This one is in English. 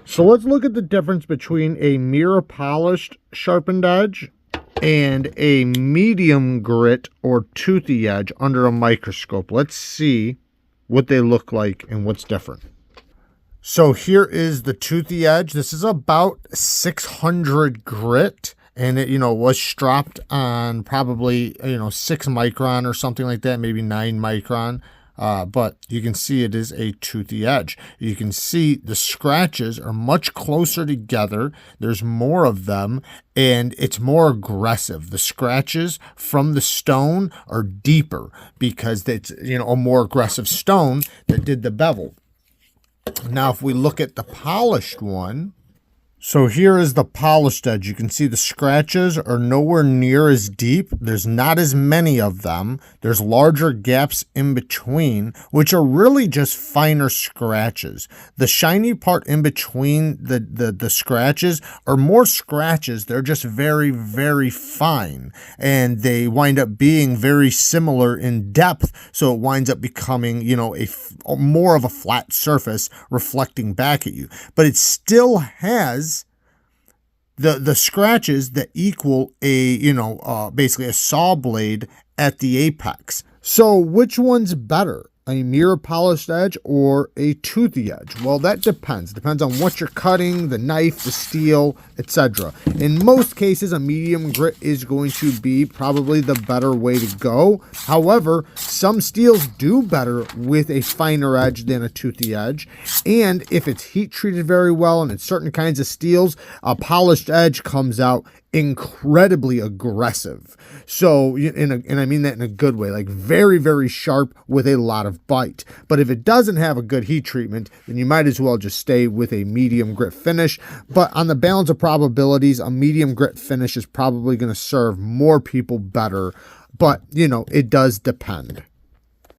So let's look at the difference between a mirror polished sharpened edge and a medium grit or toothy edge under a microscope. Let's see what they look like and what's different. So here is the toothy edge. This is about 600 grit, and it, was strapped on probably, 6 micron or something like that, maybe 9 micron. But you can see it is a toothy edge. You can see the scratches are much closer together. There's more of them, and it's more aggressive. The scratches from the stone are deeper because it's, a more aggressive stone that did the bevel. Now, if we look at the polished one, so here is the polished edge. You can see the scratches are nowhere near as deep. There's not as many of them. There's larger gaps in between, which are really just finer scratches. The shiny part in between the scratches are more scratches. They're just very, very fine, and they wind up being very similar in depth. So it winds up becoming, more of a flat surface reflecting back at you. But it still has the scratches that equal a, basically a saw blade at the apex. So which one's better, a mirror polished edge or a toothy edge? Well, that depends. Depends on what you're cutting, the knife, the steel, etc. In most cases, a medium grit is going to be probably the better way to go. However, some steels do better with a finer edge than a toothy edge. And if it's heat treated very well, and in certain kinds of steels, a polished edge comes out incredibly aggressive. So, and I mean that in a good way, like very, very sharp with a lot of bite. But if it doesn't have a good heat treatment, then you might as well just stay with a medium grit finish. But on the balance of probabilities, a medium grit finish is probably going to serve more people better. But, it does depend.